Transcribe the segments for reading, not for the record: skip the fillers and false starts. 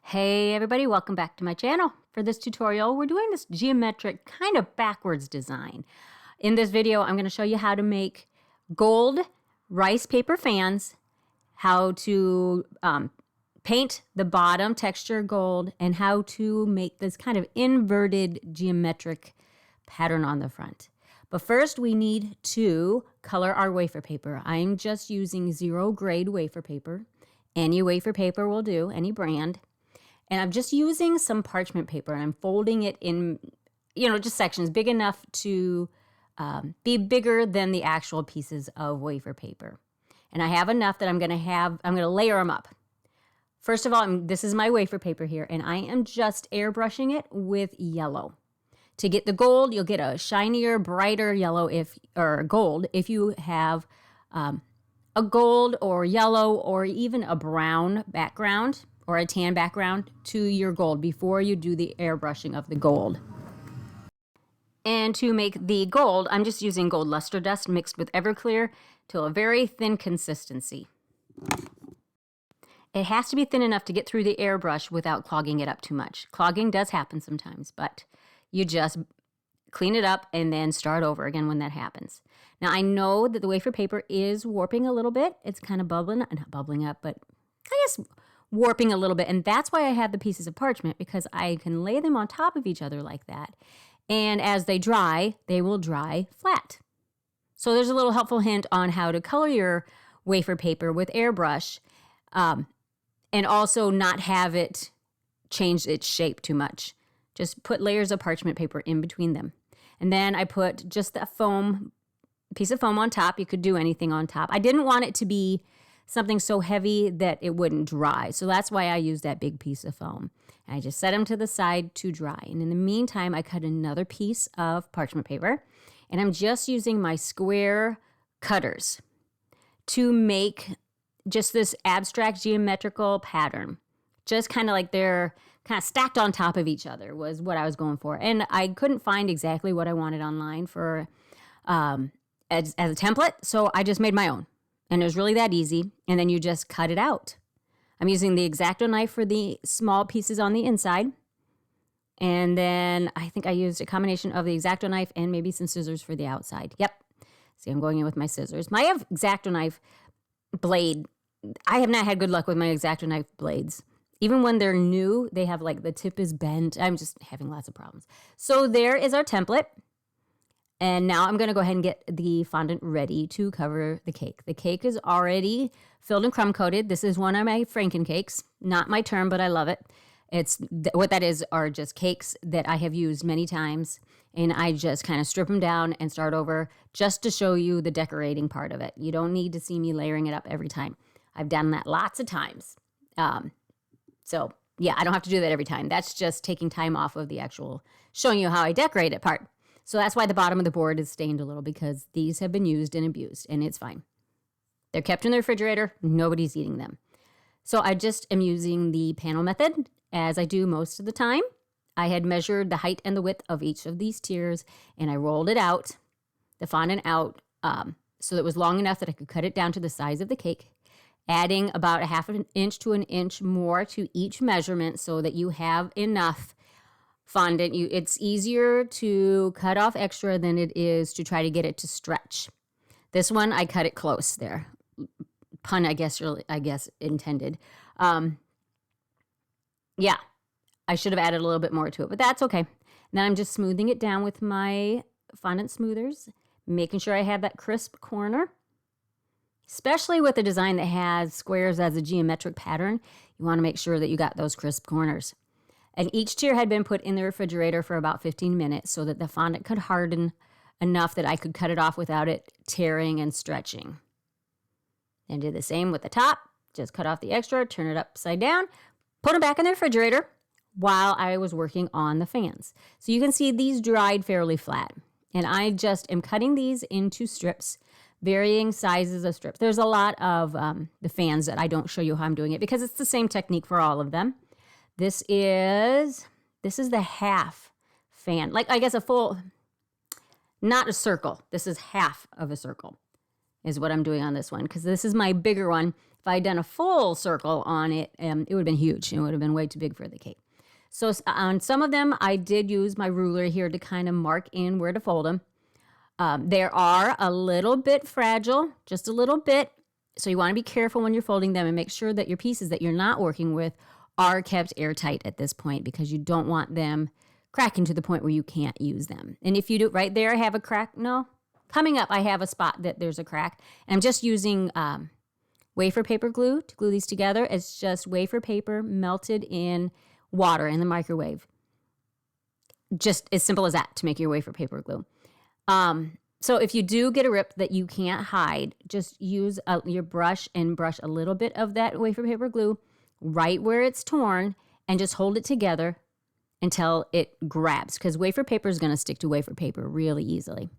Hey everybody, welcome back to my channel. For this tutorial, we're doing this geometric kind of backwards design. In this video, I'm going to show you how to make gold rice paper fans, how to paint the bottom texture gold, and how to make this kind of inverted geometric pattern on the front. But first, we need to color our wafer paper. I'm just using 0 grade wafer paper. Any wafer paper will do, any brand. And I'm just using some parchment paper and I'm folding it in, just sections big enough to be bigger than the actual pieces of wafer paper. And I have enough that I'm going to layer them up. First of all, this is my wafer paper here, and I am just airbrushing it with yellow. To get the gold, you'll get a shinier, brighter yellow or gold if you have a gold or yellow or even a brown background or a tan background to your gold before you do the airbrushing of the gold. And to make the gold, I'm just using gold luster dust mixed with Everclear to a very thin consistency. It has to be thin enough to get through the airbrush without clogging it up too much. Clogging does happen sometimes, but you just clean it up and then start over again when that happens. Now I know that the wafer paper is warping a little bit. It's kind of not bubbling up, but I guess warping a little bit. And that's why I have the pieces of parchment, because I can lay them on top of each other like that. And as they dry, they will dry flat. So there's a little helpful hint on how to color your wafer paper with airbrush and also not have it change its shape too much. Just put layers of parchment paper in between them. And then I put just the piece of foam on top. You could do anything on top. I didn't want it to be something so heavy that it wouldn't dry. So that's why I used that big piece of foam. And I just set them to the side to dry. And in the meantime, I cut another piece of parchment paper. And I'm just using my square cutters to make just this abstract geometrical pattern. Just kind of like they're kind of stacked on top of each other was what I was going for. And I couldn't find exactly what I wanted online for as a template. So I just made my own. And it was really that easy. And then you just cut it out. I'm using the X-Acto knife for the small pieces on the inside. And then I think I used a combination of the X-Acto knife and maybe some scissors for the outside. Yep. See, I'm going in with my scissors. My X-Acto knife blade, I have not had good luck with my X-Acto knife blades. Even when they're new, they have like the tip is bent. I'm just having lots of problems. So there is our template. And now I'm going to go ahead and get the fondant ready to cover the cake. The cake is already filled and crumb coated. This is one of my Franken cakes. Not my term, but I love it. What that is are just cakes that I have used many times. And I just kind of strip them down and start over just to show you the decorating part of it. You don't need to see me layering it up every time. I've done that lots of times. So yeah, I don't have to do that every time. That's just taking time off of the actual showing you how I decorate it part. So that's why the bottom of the board is stained a little, because these have been used and abused, and it's fine. They're kept in the refrigerator. Nobody's eating them. So I just am using the panel method, as I do most of the time. I had measured the height and the width of each of these tiers, and I rolled it out, the fondant out, so that it was long enough that I could cut it down to the size of the cake, adding about a half an inch to an inch more to each measurement so that you have enough fondant. It's easier to cut off extra than it is to try to get it to stretch. This one, I cut it close there. Pun, I guess intended. Yeah, I should have added a little bit more to it, but that's okay. Then I'm just smoothing it down with my fondant smoothers, making sure I have that crisp corner. Especially with a design that has squares as a geometric pattern, you want to make sure that you got those crisp corners. And each tier had been put in the refrigerator for about 15 minutes so that the fondant could harden enough that I could cut it off without it tearing and stretching. And did the same with the top. Just cut off the extra, turn it upside down, put them back in the refrigerator while I was working on the fans. So you can see these dried fairly flat. And I just am cutting these into strips, varying sizes of strips. There's a lot of the fans that I don't show you how I'm doing it because it's the same technique for all of them. This is the half fan, like I guess a full, not a circle. This is half of a circle is what I'm doing on this one, because this is my bigger one. If I had done a full circle on it, it would have been huge. It would have been way too big for the cake. So on some of them, I did use my ruler here to kind of mark in where to fold them. They are a little bit fragile, just a little bit. So you want to be careful when you're folding them and make sure that your pieces that you're not working with are kept airtight at this point, because you don't want them cracking to the point where you can't use them. And if you do right there, I have a crack. No, coming up, I have a spot that there's a crack. And I'm just using wafer paper glue to glue these together. It's just wafer paper melted in water in the microwave. Just as simple as that to make your wafer paper glue. So if you do get a rip that you can't hide, just use your brush and brush a little bit of that wafer paper glue right where it's torn and just hold it together until it grabs, because wafer paper is going to stick to wafer paper really easily.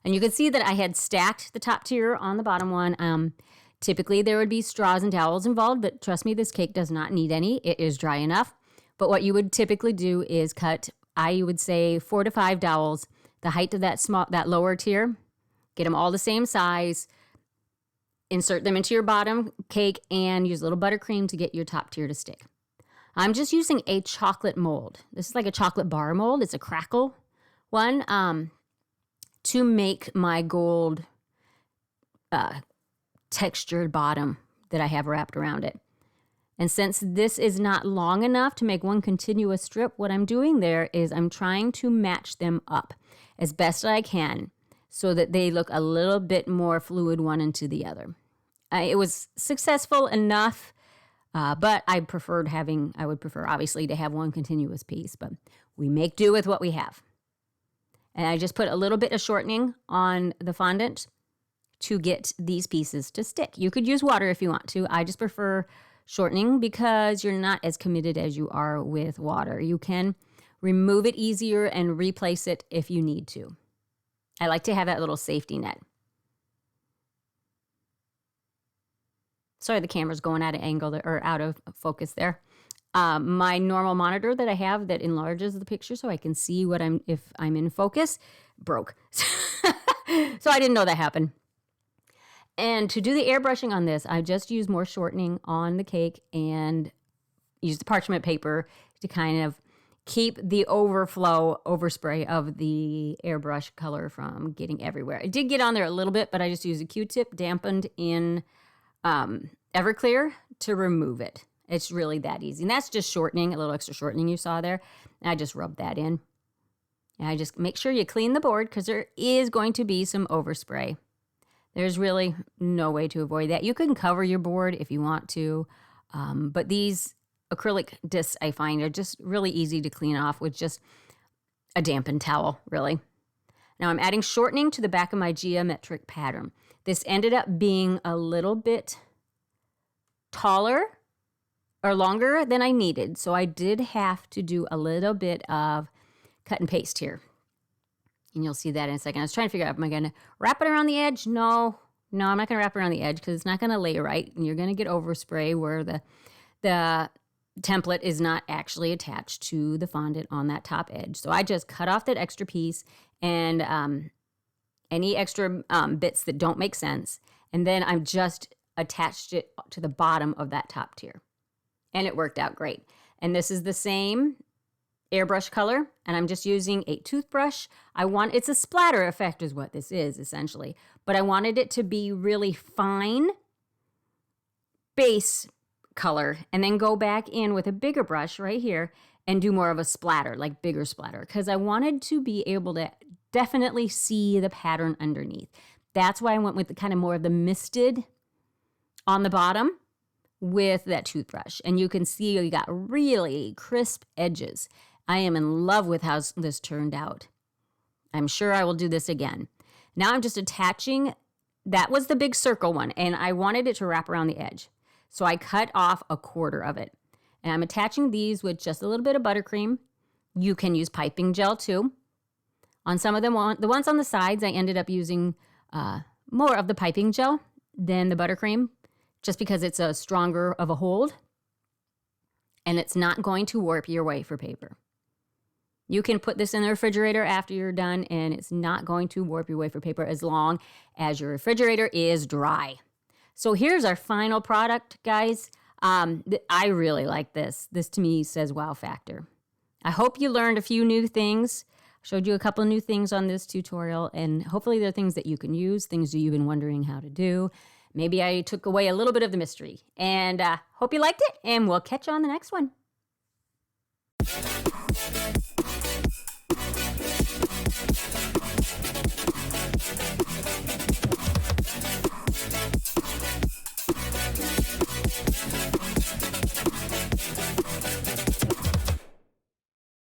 And you can see that I had stacked the top tier on the bottom one. Typically there would be straws and towels involved, but trust me, this cake does not need any. It is dry enough. But what you would typically do is cut, I would say 4 to 5 dowels, the height of that lower tier, get them all the same size, insert them into your bottom cake, and use a little buttercream to get your top tier to stick. I'm just using a chocolate mold. This is like a chocolate bar mold. It's a crackle one to make my gold textured bottom that I have wrapped around it. And since this is not long enough to make one continuous strip, what I'm doing there is I'm trying to match them up as best I can so that they look a little bit more fluid one into the other. It was successful enough, but I would prefer obviously to have one continuous piece, but we make do with what we have. And I just put a little bit of shortening on the fondant to get these pieces to stick. You could use water if you want to. I just prefer shortening because you're not as committed as you are with water. You can remove it easier and replace it if you need to. I like to have that little safety net. Sorry, the camera's going out of angle there, or out of focus there. My normal monitor that I have that enlarges the picture so I can see if I'm in focus broke. So I didn't know that happened. And to do the airbrushing on this, I just use more shortening on the cake and use the parchment paper to kind of keep the overspray of the airbrush color from getting everywhere. It did get on there a little bit, but I just used a Q-tip dampened in Everclear to remove it. It's really that easy. And that's just shortening, a little extra shortening you saw there. And I just rubbed that in. And I just make sure you clean the board because there is going to be some overspray. There's really no way to avoid that. You can cover your board if you want to, but these acrylic discs I find are just really easy to clean off with just a dampened towel, really. Now I'm adding shortening to the back of my geometric pattern. This ended up being a little bit taller or longer than I needed, so I did have to do a little bit of cut and paste here. And you'll see that in a second. I was trying to figure out, am I going to wrap it around the edge? No, I'm not going to wrap it around the edge because it's not going to lay right. And you're going to get overspray where the template is not actually attached to the fondant on that top edge. So I just cut off that extra piece and any extra bits that don't make sense. And then I'm just attached it to the bottom of that top tier. And it worked out great. And this is the same airbrush color, and I'm just using a toothbrush. It's a splatter effect is what this is essentially, but I wanted it to be really fine base color and then go back in with a bigger brush right here and do more of a splatter, like bigger splatter, because I wanted to be able to definitely see the pattern underneath. That's why I went with the kind of more of the misted on the bottom with that toothbrush, and you can see you got really crisp edges. I am in love with how this turned out. I'm sure I will do this again. Now I'm just attaching, that was the big circle one, and I wanted it to wrap around the edge. So I cut off a quarter of it. And I'm attaching these with just a little bit of buttercream. You can use piping gel too. On some of them, the ones on the sides, I ended up using more of the piping gel than the buttercream, just because it's a stronger of a hold. And it's not going to warp your wafer paper. You can put this in the refrigerator after you're done, and it's not going to warp your wafer paper as long as your refrigerator is dry. So here's our final product, guys. I really like this. This to me says wow factor. I hope you learned a few new things. Showed you a couple new things on this tutorial, and hopefully they're things that you can use, things that you've been wondering how to do. Maybe I took away a little bit of the mystery. And hope you liked it, and we'll catch you on the next one.